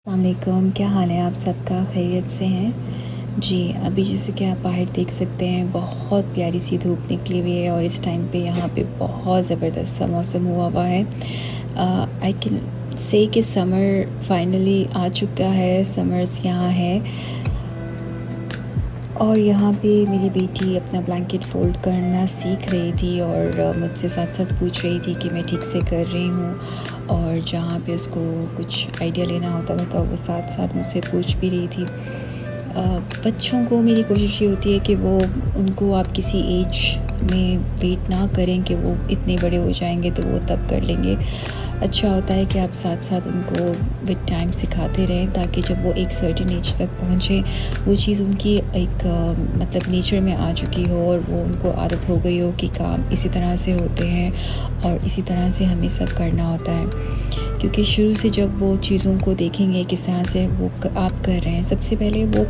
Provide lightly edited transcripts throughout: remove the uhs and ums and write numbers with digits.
अस्सलामुअलैकुम, क्या हाल है आप सबका? खैरियत से हैं जी। अभी जैसे कि आप बाहर देख सकते हैं, बहुत प्यारी सी धूप निकली हुई है और इस टाइम पे यहाँ पे बहुत ज़बरदस्त सा मौसम हुआ है। आई कैन से कि समर फाइनली आ चुका है, समर्स यहाँ है। और यहाँ पे मेरी बेटी अपना ब्लैंकेट फ़ोल्ड करना सीख रही थी और मुझसे साथ साथ पूछ रही थी कि मैं ठीक से कर रही हूँ। और जहाँ पे उसको कुछ आइडिया लेना होता था तो वो साथ साथ मुझसे पूछ भी रही थी। बच्चों को मेरी कोशिश ये होती है कि वो उनको आप किसी एज में वेट ना करें कि वो इतने बड़े हो जाएंगे तो वो तब कर लेंगे। अच्छा होता है कि आप साथ साथ उनको विद टाइम सिखाते रहें ताकि जब वो एक सर्टेन एज तक पहुँचे वो चीज़ उनकी एक मतलब नेचर में आ चुकी हो और वो उनको आदत हो गई हो कि काम इसी तरह से होते हैं और इसी तरह से हमें सब करना होता है। क्योंकि शुरू से जब वो चीज़ों को देखेंगे किस तरह से वो आप कर रहे हैं, सबसे पहले वो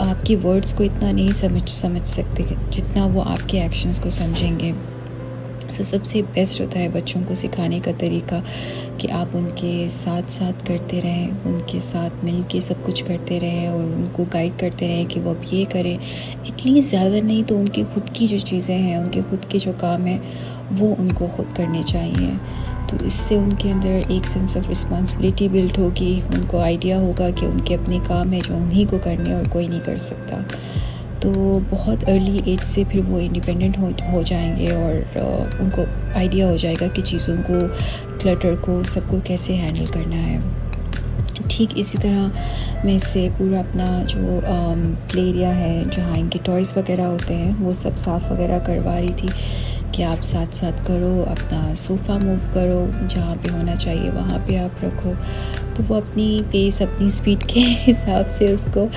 आपके वर्ड्स को इतना नहीं समझ सकते जितना वो आपके एक्शंस को समझेंगे। सबसे बेस्ट होता है बच्चों को सिखाने का तरीका कि आप उनके साथ साथ करते रहें, उनके साथ मिल के सब कुछ करते रहें और उनको गाइड करते रहें कि वो अब ये करें। एटलीस्ट ज़्यादा नहीं तो उनकी खुद की जो चीज़ें हैं, उनके खुद के जो काम हैं वो उनको खुद करने चाहिए। तो इससे उनके अंदर एक सेंस ऑफ रिस्पॉन्सिबिलिटी बिल्ड होगी, उनको आइडिया होगा कि उनके अपने काम है जो उन्हीं को करने और कोई नहीं कर सकता। तो बहुत अर्ली एज से फिर वो इंडिपेंडेंट हो जाएंगे और उनको आइडिया हो जाएगा कि चीज़ों को, क्लटर को, सबको कैसे हैंडल करना है। ठीक इसी तरह मैं इससे पूरा अपना जो प्ले एरिया है जहाँ इनके टॉयज़ वगैरह होते हैं वो सब साफ़ वगैरह करवा रही थी कि आप साथ साथ करो, अपना सोफ़ा मूव करो, जहाँ पे होना चाहिए वहाँ पे आप रखो। तो वो अपनी पेस, अपनी स्पीड के हिसाब से उसको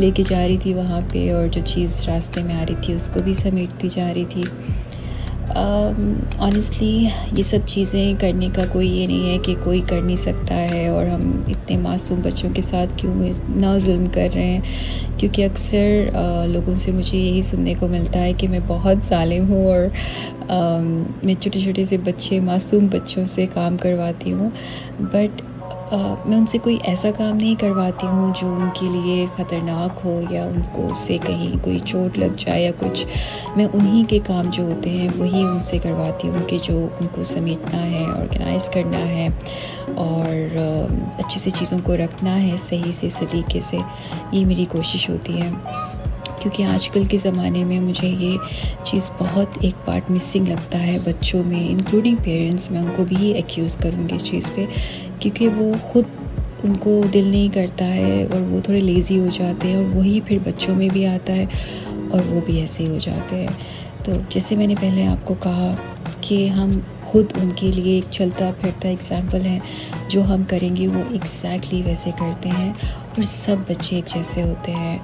लेके जा रही थी वहाँ पे और जो चीज़ रास्ते में आ रही थी उसको भी समेटती जा रही थी। ऑनेस्टली ये सब चीज़ें करने का कोई ये नहीं है कि कोई कर नहीं सकता है और हम इतने मासूम बच्चों के साथ क्यों इतना जुल्म कर रहे हैं। क्योंकि अक्सर लोगों से मुझे यही सुनने को मिलता है कि मैं बहुत ज़ालिम हूँ और मैं छोटे छोटे से बच्चे, मासूम बच्चों से काम करवाती हूँ। बट मैं उनसे कोई ऐसा काम नहीं करवाती हूँ जो उनके लिए ख़तरनाक हो या उनको उससे कहीं कोई चोट लग जाए या कुछ। मैं उन्हीं के काम जो होते हैं वही उनसे करवाती हूँ कि जो उनको समेटना है, ऑर्गेनाइज़ करना है और अच्छे से चीज़ों को रखना है सही से सलीके से। ये मेरी कोशिश होती है। क्योंकि आजकल के ज़माने में मुझे ये चीज़ बहुत एक पार्ट मिसिंग लगता है बच्चों में, इंक्लूडिंग पेरेंट्स। मैं उनको भी एक्यूज़ करूँगी इस चीज़ पे क्योंकि वो खुद, उनको दिल नहीं करता है और वो थोड़े लेज़ी हो जाते हैं और वही फिर बच्चों में भी आता है और वो भी ऐसे ही हो जाते हैं। तो जैसे मैंने पहले आपको कहा कि हम खुद उनके लिए एक चलता फिरता एग्ज़ाम्पल हैं। जो हम करेंगे वो एग्जैक्टली वैसे करते हैं और सब बच्चे एक जैसे होते हैं।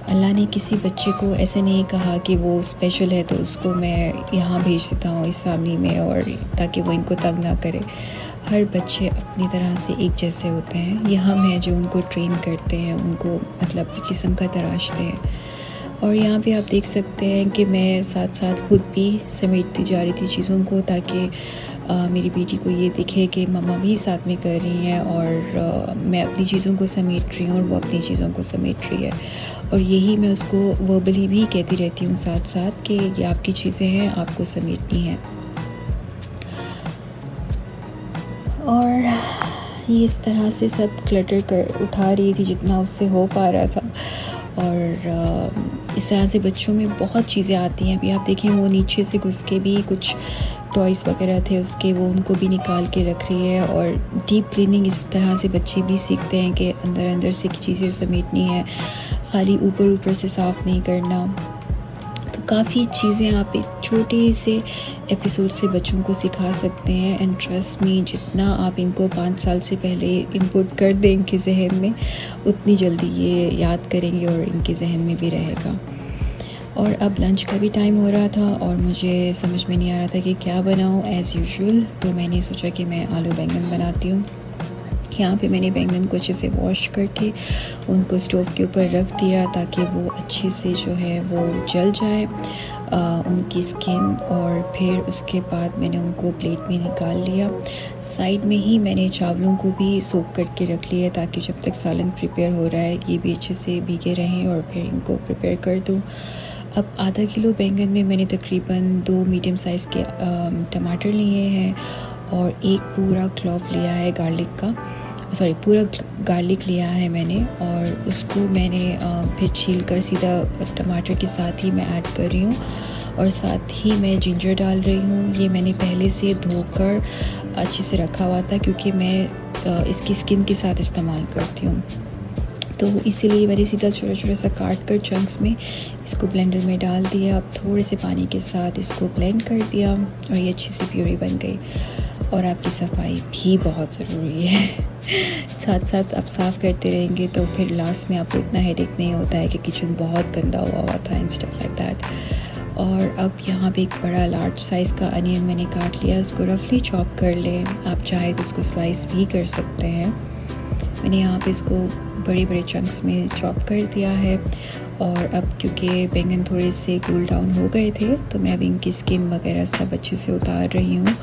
अल्लाह ने किसी बच्चे को ऐसे नहीं कहा कि वो स्पेशल है तो उसको मैं यहाँ भेज देता हूँ इस फैमिली में और ताकि वो इनको तंग ना करे। हर बच्चे अपनी तरह से एक जैसे होते हैं। ये हम हैं जो उनको ट्रेन करते हैं, उनको मतलब एक किस्म का तराशते हैं। और यहाँ पे आप देख सकते हैं कि मैं साथ साथ खुद भी समेटती जा रही थी चीज़ों को ताकि मेरी बेटी को ये दिखे कि मम्मा भी साथ में कर रही हैं और मैं अपनी चीज़ों को समेट रही हूँ और वो अपनी चीज़ों को समेट रही है। और यही मैं उसको वर्बली भी कहती रहती हूँ साथ साथ कि ये आपकी चीज़ें हैं, आपको समेटनी हैं। और ये इस तरह से सब क्लटर कर उठा रही थी जितना उससे हो पा रहा था। और इस तरह से बच्चों में बहुत चीज़ें आती हैं। अभी आप देखें वो नीचे से घुस के भी कुछ टॉयज़ वगैरह थे उसके, वो उनको भी निकाल के रख रही है। और डीप क्लीनिंग इस तरह से बच्चे भी सीखते हैं कि अंदर अंदर से चीज़ें समेटनी है, खाली ऊपर ऊपर से साफ़ नहीं करना। तो काफ़ी चीज़ें आप एक छोटे से एपिसोड से बच्चों को सिखा सकते हैं। एंड ट्रस्ट मी, जितना आप इनको 5 साल से पहले इनपुट कर दें इनके जहन में, उतनी जल्दी ये याद करेंगे और इनके जहन में भी रहेगा। और अब लंच का भी टाइम हो रहा था और मुझे समझ में नहीं आ रहा था कि क्या बनाऊँ एज़ यूजुअल। तो मैंने सोचा कि मैं आलू बैंगन बनाती हूँ। यहाँ पे मैंने बैंगन को अच्छे से वॉश करके उनको स्टोव के ऊपर रख दिया ताकि वो अच्छे से जो है वो जल जाए उनकी स्किन। और फिर उसके बाद मैंने उनको प्लेट में निकाल लिया। साइड में ही मैंने चावलों को भी सोक करके रख लिया है ताकि जब तक सालन प्रिपेयर हो रहा है ये भी अच्छे से भीगे रहें और फिर इनको प्रिपेयर कर दूँ। अब आधा किलो बैंगन में मैंने तकरीबन 2 मीडियम साइज़ के टमाटर लिए हैं और एक पूरा क्लॉव लिया है गार्लिक का, सॉरी पूरा गार्लिक लिया है मैंने, और उसको मैंने फिर छील कर सीधा टमाटर के साथ ही मैं ऐड कर रही हूँ। और साथ ही मैं जिंजर डाल रही हूँ। ये मैंने पहले से धोकर अच्छे से रखा हुआ था क्योंकि मैं इसकी स्किन के साथ इस्तेमाल करती हूँ, तो इसीलिए मैंने सीधा छोटा छोटा सा काट कर चंक्स में इसको ब्लेंडर में डाल दिया। अब थोड़े से पानी के साथ इसको ब्लेंड कर दिया और ये अच्छी सी प्यूरी बन गई। और आपकी सफाई भी बहुत ज़रूरी है साथ साथ आप साफ़ करते रहेंगे तो फिर लास्ट में आपको इतना हेडेक नहीं होता है कि किचन बहुत गंदा हुआ था एंड स्टफ लाइक दैट। और अब यहाँ पे एक बड़ा लार्ज साइज़ का अनियन मैंने काट लिया, उसको रफली चॉप कर लें। आप चाहे तो उसको स्लाइस भी कर सकते हैं। मैंने यहाँ पे इसको बड़े बड़े चंक्स में चॉप कर दिया है। और अब क्योंकि बैंगन थोड़े से कूल डाउन हो गए थे तो मैं अब इनकी स्किन वगैरह सब अच्छे से उतार रही हूँ।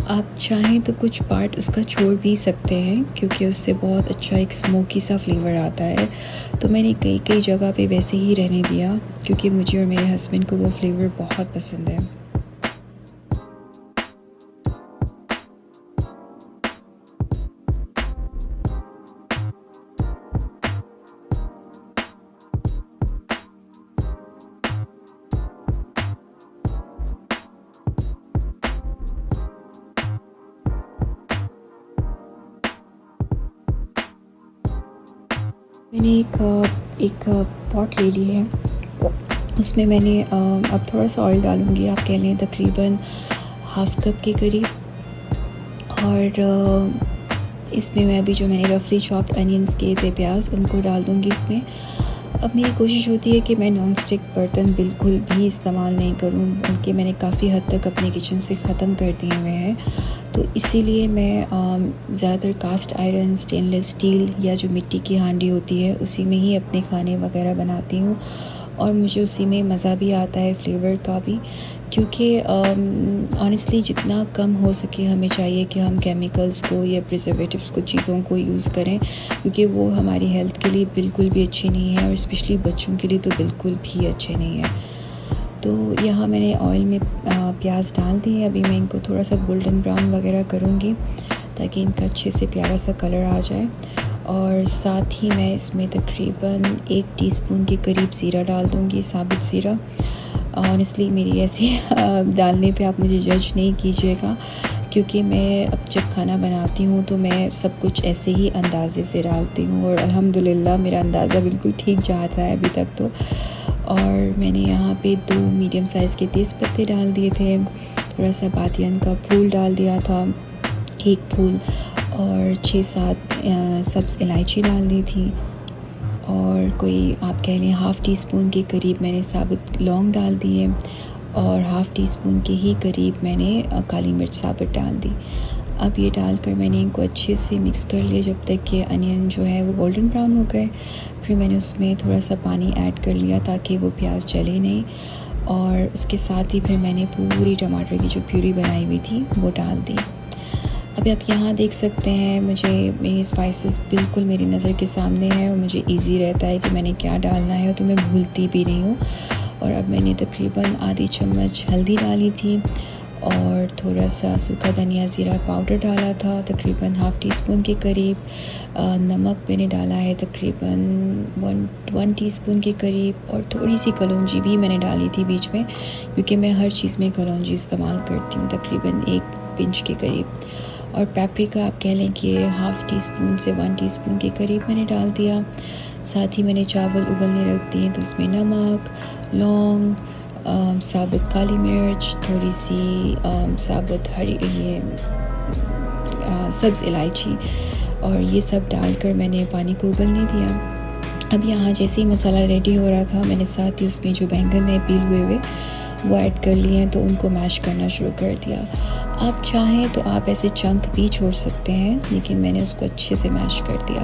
आप चाहें तो कुछ पार्ट उसका छोड़ भी सकते हैं क्योंकि उससे बहुत अच्छा एक स्मोकी सा फ्लेवर आता है, तो मैंने कई कई जगह पे वैसे ही रहने दिया क्योंकि मुझे और मेरे हस्बैंड को वो फ्लेवर बहुत पसंद है। मैंने एक पॉट ले ली है, उसमें मैंने अब थोड़ा सा ऑयल डालूँगी, आप कह लें तकरीबन हाफ़ कप के करीब। और इसमें मैं अभी जो मैंने रफली चॉप्ड अनियंस किए थे प्याज, उनको डाल दूँगी इसमें। अब मेरी कोशिश होती है कि मैं नॉन स्टिक बर्तन बिल्कुल भी इस्तेमाल नहीं करूं, बल्कि मैंने काफ़ी हद तक अपने किचन से ख़त्म कर दिए हुए हैं, तो इसीलिए मैं ज़्यादातर कास्ट आयरन, स्टेनलेस स्टील या जो मिट्टी की हांडी होती है उसी में ही अपने खाने वगैरह बनाती हूँ। और मुझे उसी में मज़ा भी आता है, फ्लेवर का भी, क्योंकि ऑनेस्टली जितना कम हो सके हमें चाहिए कि हम केमिकल्स को या प्रिजर्वेटिव्स को चीज़ों को यूज़ करें, क्योंकि वो हमारी हेल्थ के लिए बिल्कुल भी अच्छी नहीं है और स्पेशली बच्चों के लिए तो बिल्कुल भी अच्छे नहीं है। तो यहाँ मैंने ऑयल में प्याज डाल दिए। अभी मैं इनको थोड़ा सा गोल्डन ब्राउन वगैरह करूँगी ताकि इनका अच्छे से प्यारा सा कलर आ जाए। और साथ ही मैं इसमें तकरीबन 1 टीस्पून के करीब ज़ीरा डाल दूँगी, साबुत ज़ीरा। ऑनेस्टली मेरी ऐसी डालने पे आप मुझे जज नहीं कीजिएगा, क्योंकि मैं अब जब खाना बनाती हूँ तो मैं सब कुछ ऐसे ही अंदाज़े से डालती हूँ और अल्हम्दुलिल्लाह मेरा अंदाज़ा बिल्कुल ठीक जाता है अभी तक तो। और मैंने यहाँ पे 2 मीडियम साइज़ के तेज़ पत्ते डाल दिए थे, थोड़ा सा बादियान का फूल डाल दिया था, 1 फूल, और 6-7 सब्ज़ इलायची डाल दी थी, और कोई आप कह लें हाफ़ टी स्पून के करीब मैंने साबुत लौंग डाल दिए, और हाफ़ टी स्पून के ही करीब मैंने काली मिर्च साबुत डाल दी। अब ये डालकर मैंने इनको अच्छे से मिक्स कर लिया जब तक कि अनियन जो है वो गोल्डन ब्राउन हो गए। फिर मैंने उसमें थोड़ा सा पानी ऐड कर लिया ताकि वो प्याज जले नहीं, और उसके साथ ही फिर मैंने पूरी टमाटर की जो प्यूरी बनाई हुई थी वो डाल दी। अभी आप यहाँ देख सकते हैं मुझे मेरी स्पाइसेस बिल्कुल मेरी नज़र के सामने है और मुझे इजी रहता है कि मैंने क्या डालना है, तो मैं भूलती भी नहीं हूँ। और अब मैंने तकरीबन आधी चम्मच हल्दी डाली थी और थोड़ा सा सूखा धनिया ज़ीरा पाउडर डाला था तकरीबन हाफ़ टी स्पून के करीब। नमक मैंने डाला है तकरीबन 1 टीस्पून के करीब, और थोड़ी सी कलौंजी भी मैंने डाली थी बीच में, क्योंकि मैं हर चीज़ में कलौंजी इस्तेमाल करती हूँ, तकरीबन 1 पिंच के करीब। और पेपरिका आप कह लें कि हाफ़ टी स्पून से 1 टीस्पून के करीब मैंने डाल दिया। साथ ही मैंने चावल उबलने रख दिए, तो उसमें नमक, लौंग, साबुत काली मिर्च, थोड़ी सी साबुत हरी ये सब्ज़ इलायची, और ये सब डालकर मैंने पानी को उबलने दिया। अब यहाँ जैसे ही मसाला रेडी हो रहा था, मैंने साथ ही उसमें जो बैंगन है पील हुए वो ऐड कर लिए हैं, तो उनको मैश करना शुरू कर दिया। आप चाहें तो आप ऐसे चंक भी छोड़ सकते हैं, लेकिन मैंने उसको अच्छे से मैश कर दिया।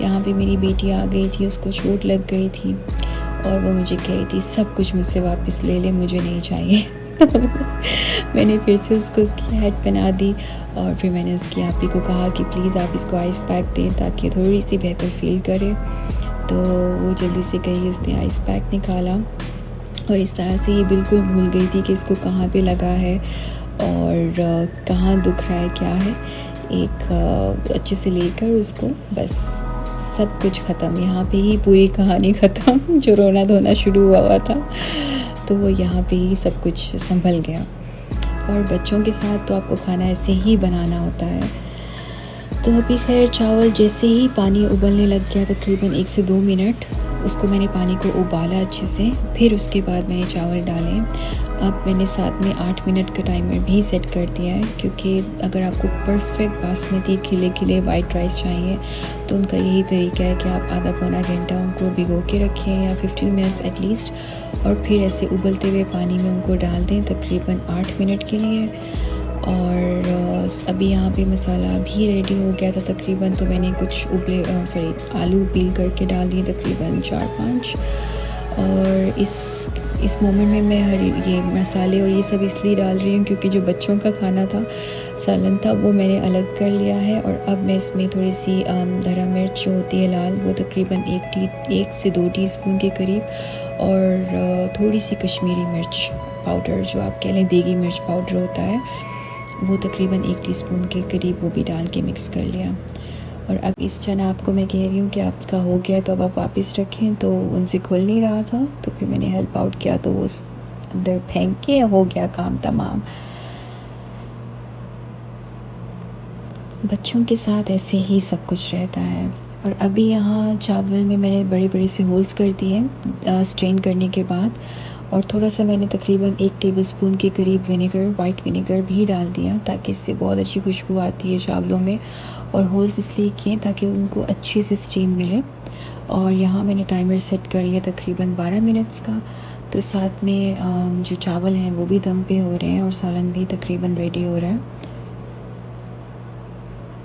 यहाँ पे मेरी बेटी आ गई थी, उसको चोट लग गई थी और वो मुझे कह रही थी सब कुछ मुझसे वापस ले ले, मुझे नहीं चाहिए। मैंने फिर से उसको उसकी हैट पहना दी और फिर मैंने उसकी आपी को कहा कि प्लीज़ आप इसको आइस पैक दें ताकि थोड़ी सी बेहतर फील करे। तो वो जल्दी से गई, उसने आइस पैक निकाला और इस तरह से ये बिल्कुल भूल गई थी कि इसको कहाँ पे लगा है और कहाँ दुख रहा है, क्या है। एक अच्छे से लेकर उसको बस सब कुछ ख़त्म, यहाँ पे ही पूरी कहानी ख़त्म। जो रोना धोना शुरू हुआ था तो वो यहाँ पे ही सब कुछ संभल गया। और बच्चों के साथ तो आपको खाना ऐसे ही बनाना होता है। तो अभी खैर चावल जैसे ही पानी उबलने लग गया, तकरीबन 1 से 2 मिनट उसको मैंने पानी को उबाला अच्छे से, फिर उसके बाद मैंने चावल डाले। अब मैंने साथ में 8 मिनट का टाइमर भी सेट कर दिया है, क्योंकि अगर आपको परफेक्ट बासमती खिले खिले वाइट राइस चाहिए तो उनका यही तरीका है कि आप आधा पौना घंटा उनको भिगो के रखें या 15 मिनट्स एटलीस्ट, और फिर ऐसे उबलते हुए पानी में उनको डाल दें तकरीबन 8 मिनट के लिए। और अभी यहाँ पे मसाला भी रेडी हो गया था तकरीबन, तो मैंने कुछ आलू पील करके डाल दिए तकरीबन 4-5। और इस मोमेंट में मैं ये मसाले और ये सब इसलिए डाल रही हूँ क्योंकि जो बच्चों का खाना था, सालन था, वो मैंने अलग कर लिया है। और अब मैं इसमें थोड़ी सी हरा मिर्च जो होती है लाल, वो तकरीबन 1 से 2 टीस्पून के करीब, और थोड़ी सी कश्मीरी मिर्च पाउडर, जो आप कह लें देगी मिर्च पाउडर होता है, वो तकरीबन 1 टीस्पून के करीब वो भी डाल के मिक्स कर लिया। और अब इस चना आपको मैं कह रही हूँ कि आपका हो गया तो अब आप वापस रखें, तो उनसे खुल नहीं रहा था, तो फिर मैंने हेल्प आउट किया तो वो अंदर फेंक के हो गया काम तमाम। बच्चों के साथ ऐसे ही सब कुछ रहता है। और अभी यहाँ चावल में मैंने बड़े बड़े से होल्स कर दिए स्ट्रेन करने के बाद, और थोड़ा सा मैंने तकरीबन 1 टेबलस्पून के करीब विनेगर, वाइट विनेगर भी डाल दिया, ताकि इससे बहुत अच्छी खुशबू आती है चावलों में। और होल्स इसलिए किए ताकि उनको अच्छे से स्टीम मिले। और यहाँ मैंने टाइमर सेट कर लिया तकरीबन 12 मिनट्स का। तो साथ में जो चावल हैं वो भी दम पे हो रहे हैं और सालन भी तकरीबन रेडी हो रहा है।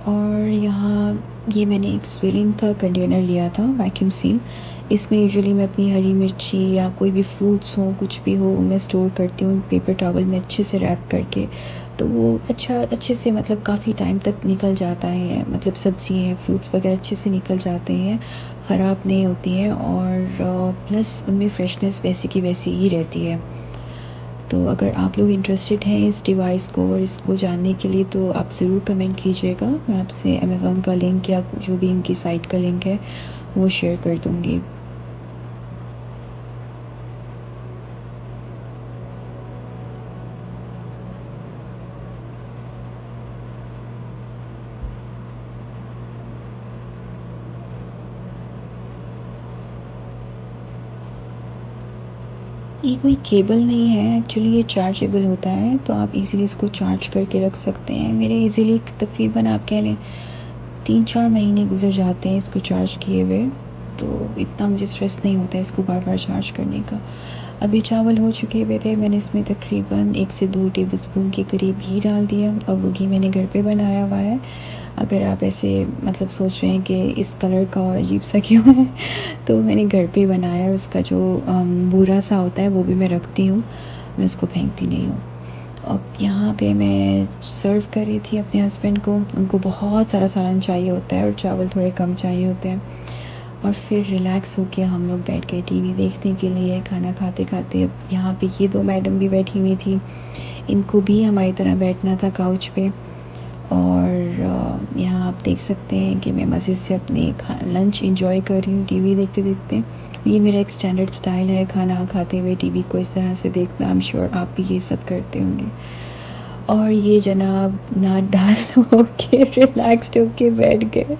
और यहाँ ये मैंने एक स्विलिंग का कंटेनर लिया था, वैक्यूम सील। इसमें यूजुअली मैं अपनी हरी मिर्ची या कोई भी फ्रूट्स हो, कुछ भी हो, मैं स्टोर करती हूँ पेपर टॉवल में अच्छे से रैप करके। तो वो अच्छे से मतलब काफ़ी टाइम तक निकल जाता है, मतलब सब्ज़ी है, फ्रूट्स वगैरह अच्छे से निकल जाते हैं, ख़राब नहीं होती हैं, और प्लस उनमें फ्रेशनेस वैसी की वैसी ही रहती है। तो अगर आप लोग इंटरेस्टेड हैं इस डिवाइस को और इसको जानने के लिए, तो आप ज़रूर कमेंट कीजिएगा। मैं आपसे अमेज़ॉन का लिंक या जो भी इनकी साइट का लिंक है वो शेयर कर दूँगी। ये कोई केबल नहीं है एक्चुअली, ये चार्जेबल होता है, तो आप इजीली इसको चार्ज करके रख सकते हैं। मेरे इजीली तकरीबन आप कह लें 3-4 महीने गुजर जाते हैं इसको चार्ज किए हुए, तो इतना मुझे स्ट्रेस नहीं होता है इसको बार बार चार्ज करने का। अभी चावल हो चुके हुए थे, मैंने इसमें तकरीबन 1 से 2 टेबलस्पून के करीब घी डाल दिया, और वो घी मैंने घर पे बनाया हुआ है। अगर आप ऐसे मतलब सोच रहे हैं कि इस कलर का और अजीब सा क्यों है, तो मैंने घर पे बनाया। उसका जो बूरा सा होता है वो भी मैं रखती हूँ, मैं उसको फेंकती नहीं हूँ। अब यहाँ पे मैं सर्व कर रही थी अपने हस्बैंड को, उनको बहुत सारा सालन चाहिए होता है और चावल थोड़े कम चाहिए होते हैं। और फिर रिलैक्स होके हम लोग बैठ गए टीवी देखने के लिए खाना खाते खाते। अब यहाँ पे ये 2 मैडम भी बैठी हुई थी, इनको भी हमारी तरह बैठना था काउच पे। और यहाँ आप देख सकते हैं कि मैं मज़े से अपने लंच इंजॉय कर रही हूँ टीवी देखते देखते। ये मेरा एक स्टैंडर्ड स्टाइल है खाना खाते हुए टीवी को इस तरह से देखना। आई एम श्योर आप भी ये सब करते होंगे। और ये जनाब नाक डाल होके रिलैक्स्ड होके बैठ गए,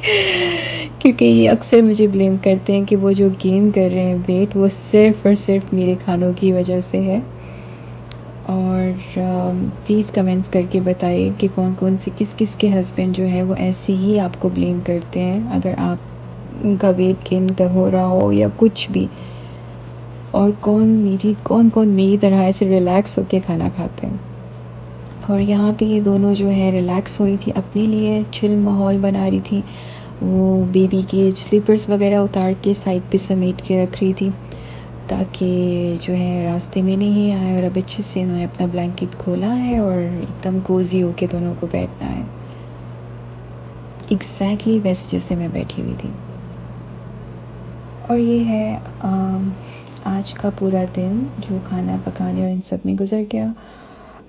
क्योंकि ये अक्सर मुझे ब्लेम करते हैं कि वो जो गेन कर रहे हैं वेट, वो सिर्फ़ और सिर्फ मेरे खानों की वजह से है। और प्लीज़ कमेंट्स करके बताइए कि कौन कौन से किस किस के हस्बैंड जो है वो ऐसे ही आपको ब्लेम करते हैं अगर आप उनका वेट गेन हो रहा हो या कुछ भी। और कौन कौन मेरी तरह ऐसे रिलैक्स होके खाना खाते हैं। और यहाँ पे ये दोनों जो है रिलैक्स हो रही थी, अपने लिए चिल माहौल बना रही थी। वो बेबी के स्लीपर्स वगैरह उतार के साइड पे समेट के रख रही थी। ताकि जो है रास्ते में नहीं आए, और अब अच्छे से इन्होंने अपना ब्लैंकेट खोला है और एकदम कोज़ी होके दोनों को बैठना है, एग्जैक्टली वैसे जैसे मैं बैठी हुई थी। और ये है आज का पूरा दिन जो खाना पकाने और इन सब में गुजर गया।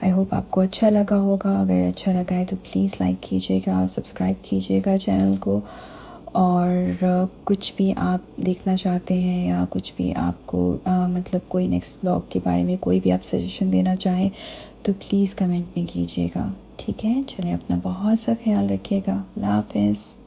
आई होप आपको अच्छा लगा होगा। अगर अच्छा लगा है तो प्लीज़ लाइक कीजिएगा, सब्सक्राइब कीजिएगा चैनल को। और कुछ भी आप देखना चाहते हैं या कुछ भी आपको मतलब कोई नेक्स्ट ब्लॉग के बारे में कोई भी आप सजेशन देना चाहें तो प्लीज़ कमेंट में कीजिएगा। ठीक है, चलिए अपना बहुत सा ख्याल रखिएगा। अल्लाह हाफ़िज़।